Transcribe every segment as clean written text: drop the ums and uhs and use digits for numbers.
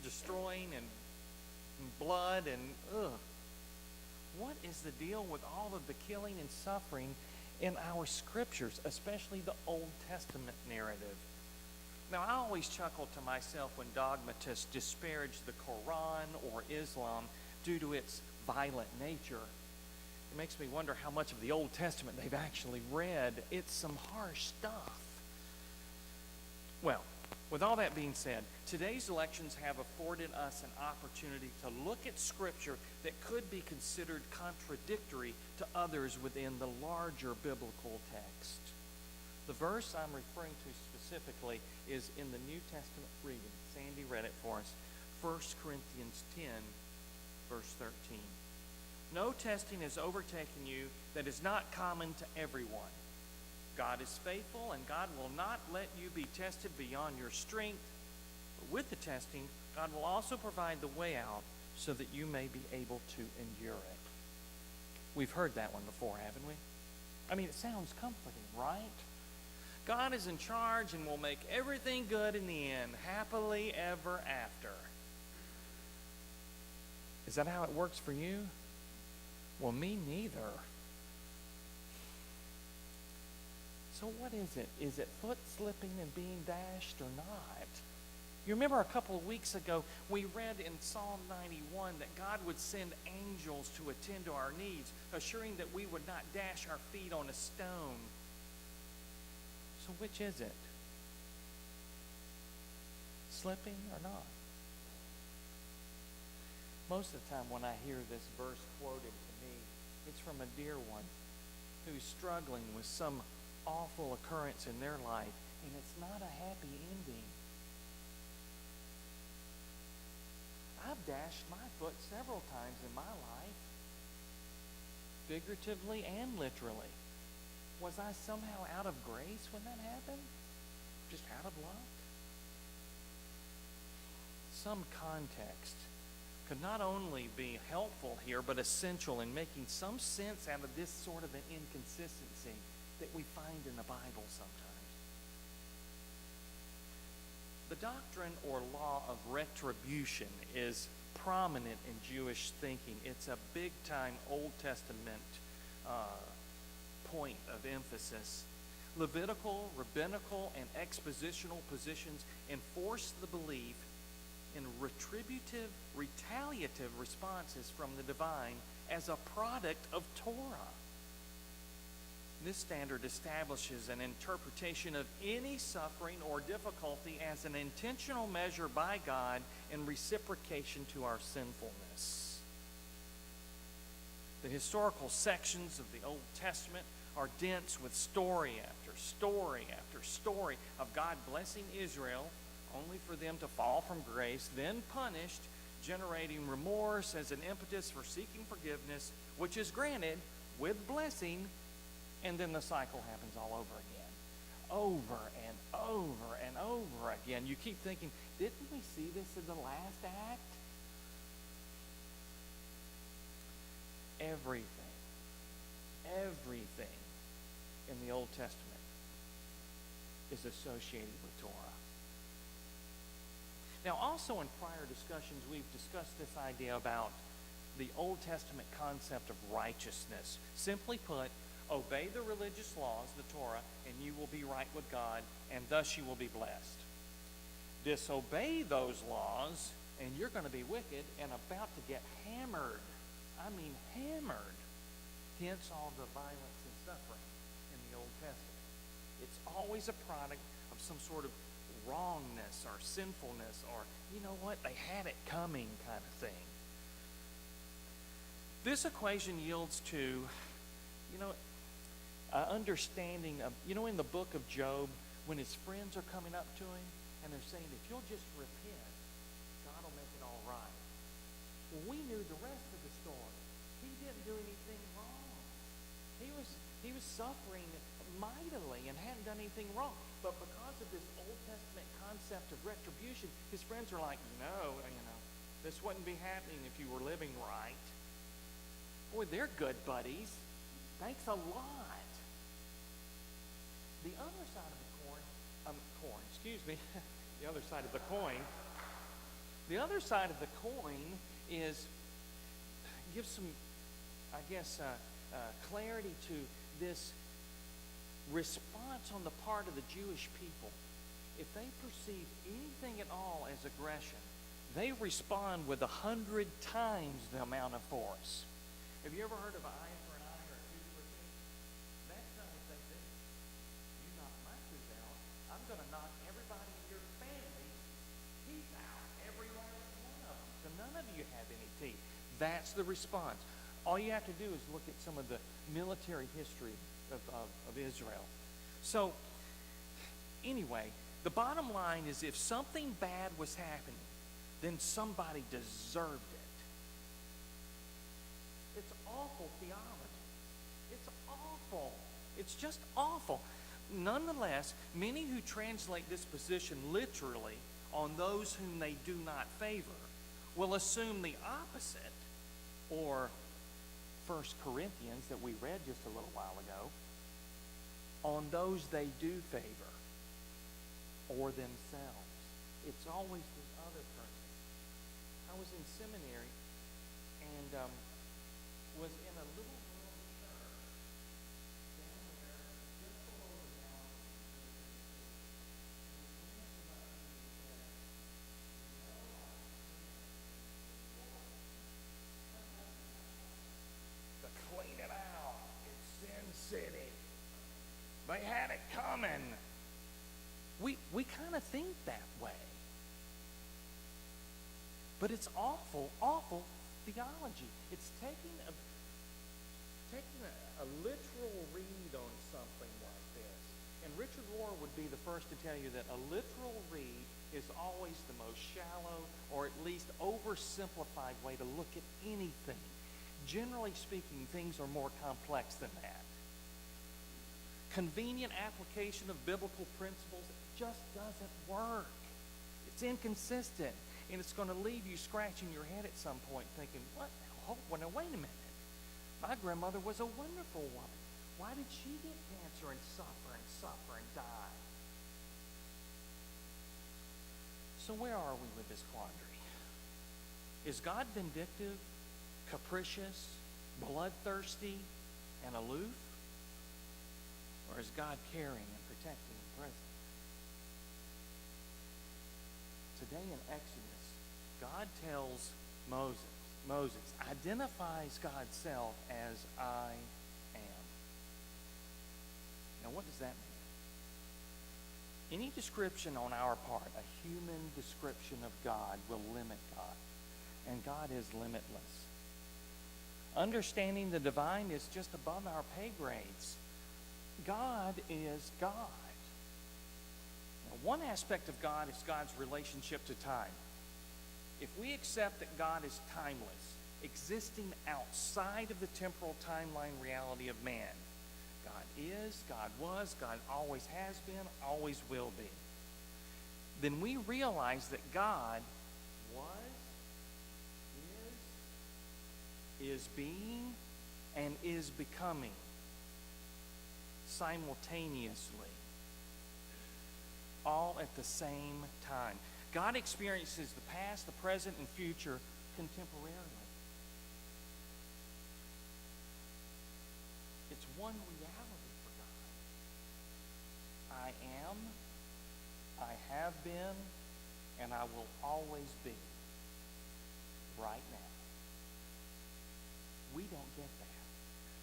destroying and blood and ugh. What is the deal with all of the killing and suffering in our scriptures, especially the Old Testament narrative? Now, I always chuckle to myself when dogmatists disparage the Quran or Islam due to its violent nature. It makes me wonder how much of the Old Testament they've actually read. It's some harsh stuff. Well, with all that being said, today's elections have afforded us an opportunity to look at Scripture that could be considered contradictory to others within the larger biblical text. The verse I'm referring to specifically is in the New Testament reading. Sandy read it for us. 1 Corinthians 10, verse 13. No testing has overtaken you that is not common to everyone. God is faithful, and God will not let you be tested beyond your strength. But with the testing, God will also provide the way out so that you may be able to endure it. We've heard that one before, haven't we? I mean, it sounds comforting, right? God is in charge and will make everything good in the end, happily ever after. Is that how it works for you? Well, me neither. So what is it? Is it foot slipping and being dashed or not? You remember a couple of weeks ago, we read in Psalm 91 that God would send angels to attend to our needs, assuring that we would not dash our feet on a stone. So which is it? Slipping or not? Most of the time when I hear this verse quoted to me, it's from a dear one who's struggling with some awful occurrence in their life, and it's not a happy ending. I've dashed my foot several times in my life, figuratively and literally. Was I somehow out of grace when that happened? Just out of luck? Some context could not only be helpful here, but essential in making some sense out of this sort of an inconsistency that we find in the Bible sometimes. The doctrine or law of retribution is prominent in Jewish thinking. It's a big-time Old Testament point of emphasis. Levitical, rabbinical, and expositional positions enforce the belief in retributive, retaliative responses from the divine as a product of Torah. This standard establishes an interpretation of any suffering or difficulty as an intentional measure by God in reciprocation to our sinfulness. The historical sections of the Old Testament are dense with story after story after story of God blessing Israel, only for them to fall from grace, then punished, generating remorse as an impetus for seeking forgiveness, which is granted with blessing, and then the cycle happens all over again. Over and over and over again. You keep thinking, didn't we see this in the last act? Everything in the Old Testament is associated with Torah. Now, also in prior discussions, we've discussed this idea about the Old Testament concept of righteousness. Simply put, obey the religious laws, the Torah, and you will be right with God, and thus you will be blessed. Disobey those laws, and you're going to be wicked and about to get hammered. I mean hammered. Hence all the violence and suffering in the Old Testament. It's always a product of some sort of wrongness or sinfulness or, you know what, they had it coming kind of thing. This equation yields to, understanding of, in the book of Job, when his friends are coming up to him and they're saying, if you'll just repent, God will make it all right. Well, we knew the rest of the story. He didn't do anything wrong. He was suffering mightily and hadn't done anything wrong. But because of this Old Testament concept of retribution, his friends are like, this wouldn't be happening if you were living right. Boy, they're good buddies. Thanks a lot. The other side of the coin, the other side of the coin The other side of the coin is give some, I guess, clarity to this response on the part of the Jewish people. If they perceive anything at all as aggression, they respond with 100 times the amount of force. Have you ever heard of an eye for an eye or a tooth for a tooth? That's not what they do. You knock my tooth out, I'm going to knock everybody in your family teeth out, every last one of them. So none of you have any teeth. That's the response. All you have to do is look at some of the military history of Israel. So anyway, the bottom line is if something bad was happening, then somebody deserved it. It's awful theology. It's awful. It's just awful. Nonetheless, many who translate this position literally on those whom they do not favor will assume the opposite, or 1 Corinthians that we read just a little while ago, on those they do favor, or themselves. It's always the other person. I was in seminary and was in a little room church down there just below the mountain. To clean it out. It's Sin City. They had it coming. We kind of think that way. But it's awful, awful theology. It's taking a literal read on something like this. And Richard Rohr would be the first to tell you that a literal read is always the most shallow or at least oversimplified way to look at anything. Generally speaking, things are more complex than that. Convenient application of biblical principles just doesn't work. It's inconsistent. And it's going to leave you scratching your head at some point thinking, what? Now, wait a minute. My grandmother was a wonderful woman. Why did she get cancer and suffer and die? So where are we with this quandary? Is God vindictive, capricious, bloodthirsty, and aloof? Or is God caring and protecting and present? Today in Exodus, God tells Moses identifies God's self as I am. Now what does that mean? Any description on our part, a human description of God, will limit God. And God is limitless. Understanding the divine is just above our pay grades. God is God. Now, one aspect of God is God's relationship to time. If we accept that God is timeless, existing outside of the temporal timeline reality of man, God is, God was, God always has been, always will be, then we realize that God was, is being, and is becoming simultaneously, all at the same time. God experiences the past, the present, and future contemporarily. It's one reality for God. I am, I have been, and I will always be right now. We don't get that.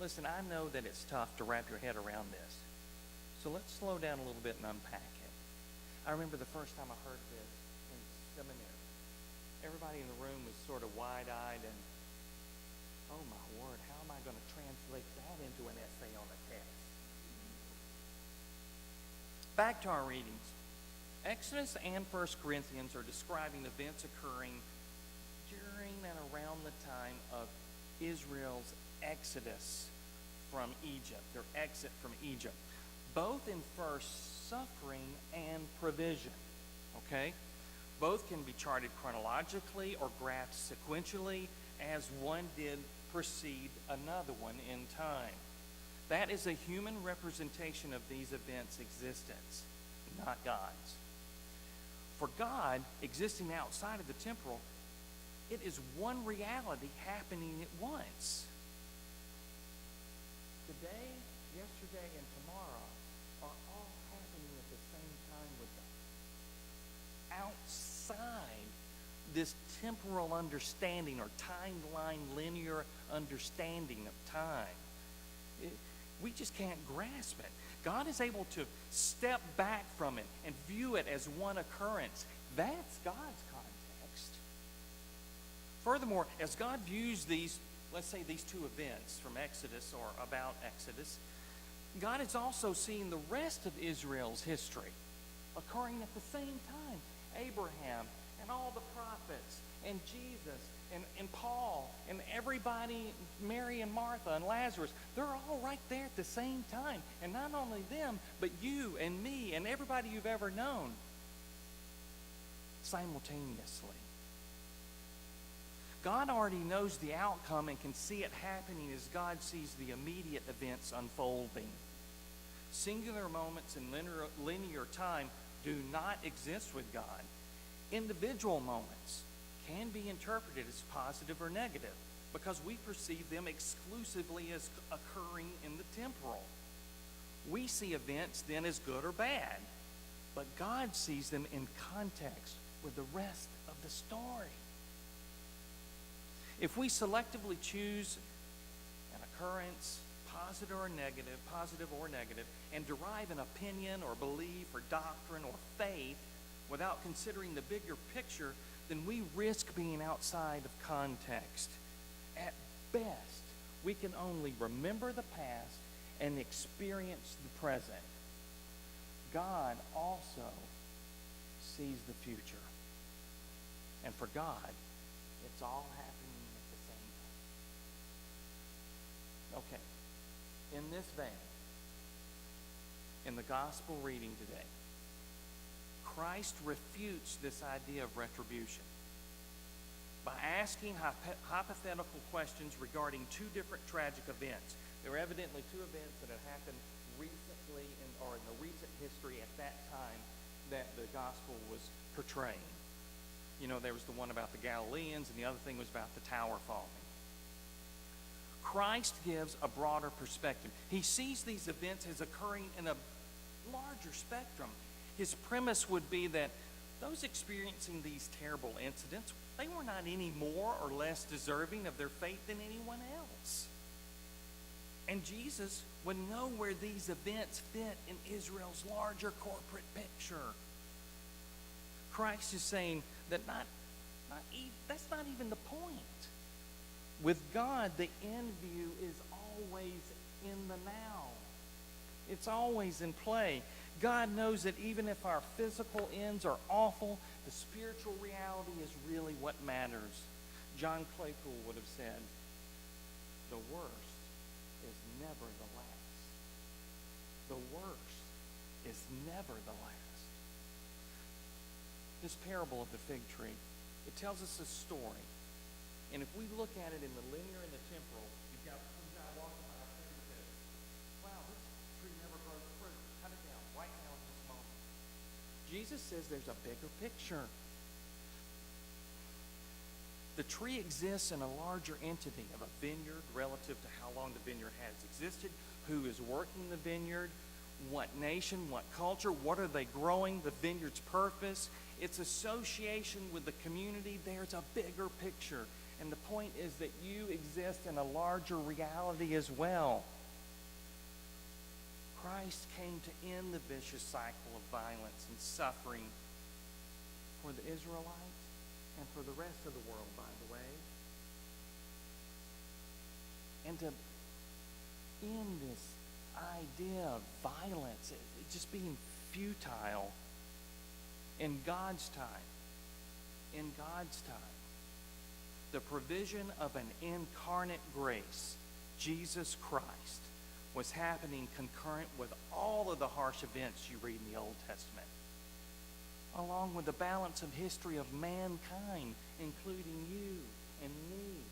Listen, I know that it's tough to wrap your head around this. So let's slow down a little bit and unpack it. I remember the first time I heard this in seminary. Everybody in the room was sort of wide-eyed and, oh my word, how am I going to translate that into an essay on a test? Back to our readings. Exodus and 1 Corinthians are describing events occurring during and around the time of Israel's exodus from Egypt, their exit from Egypt. Both infer suffering and provision, okay? Both can be charted chronologically or graphed sequentially as one did precede another one in time. That is a human representation of these events' existence, not God's. For God, existing outside of the temporal, it is one reality happening at once. Today, yesterday, and tomorrow are all happening at the same time with God. Outside this temporal understanding or timeline linear understanding of time, we just can't grasp it. God is able to step back from it and view it as one occurrence. That's God's context. Furthermore, as God views these, let's say these two events from Exodus or about Exodus, God is also seeing the rest of Israel's history occurring at the same time. Abraham and all the prophets and Jesus and Paul and everybody, Mary and Martha and Lazarus, they're all right there at the same time. And not only them, but you and me and everybody you've ever known simultaneously. God already knows the outcome and can see it happening as God sees the immediate events unfolding. Singular moments in linear time do not exist with God. Individual moments can be interpreted as positive or negative because we perceive them exclusively as occurring in the temporal. We see events then as good or bad, but God sees them in context with the rest of the story. If we selectively choose an occurrence, positive or negative, and derive an opinion or belief or doctrine or faith without considering the bigger picture, then we risk being outside of context. At best, we can only remember the past and experience the present. God also sees the future. And for God, it's all happening at the same time. Okay, in this vein, in the gospel reading today, Christ refutes this idea of retribution by asking hypothetical questions regarding two different tragic events. There were evidently two events that had happened recently in the recent history at that time that the gospel was portraying. You know, there was the one about the Galileans, and the other thing was about the tower falling. Christ gives a broader perspective. He sees these events as occurring in a larger spectrum. His premise would be that those experiencing these terrible incidents, they were not any more or less deserving of their fate than anyone else. And Jesus would know where these events fit in Israel's larger corporate picture. Christ is saying that that's not even the point. With God, the end view is always in the now. It's always in play. God knows that even if our physical ends are awful, the spiritual reality is really what matters. John Claypool would have said, the worst is never the last. The worst is never the last. This parable of the fig tree, it tells us a story. And if we look at it in the linear and the temporal, you've got some guy walking by a tree and says, wow, this tree never grows fruit. Cut it down right now at this moment. Jesus says there's a bigger picture. The tree exists in a larger entity of a vineyard relative to how long the vineyard has existed, who is working the vineyard, what nation, what culture, what are they growing, the vineyard's purpose, its association with the community. There's a bigger picture. And the point is that you exist in a larger reality as well. Christ came to end the vicious cycle of violence and suffering for the Israelites and for the rest of the world, by the way. And to end this idea of violence, it just being futile in God's time. In God's time. The provision of an incarnate grace, Jesus Christ, was happening concurrent with all of the harsh events you read in the Old Testament, along with the balance of history of mankind, including you and me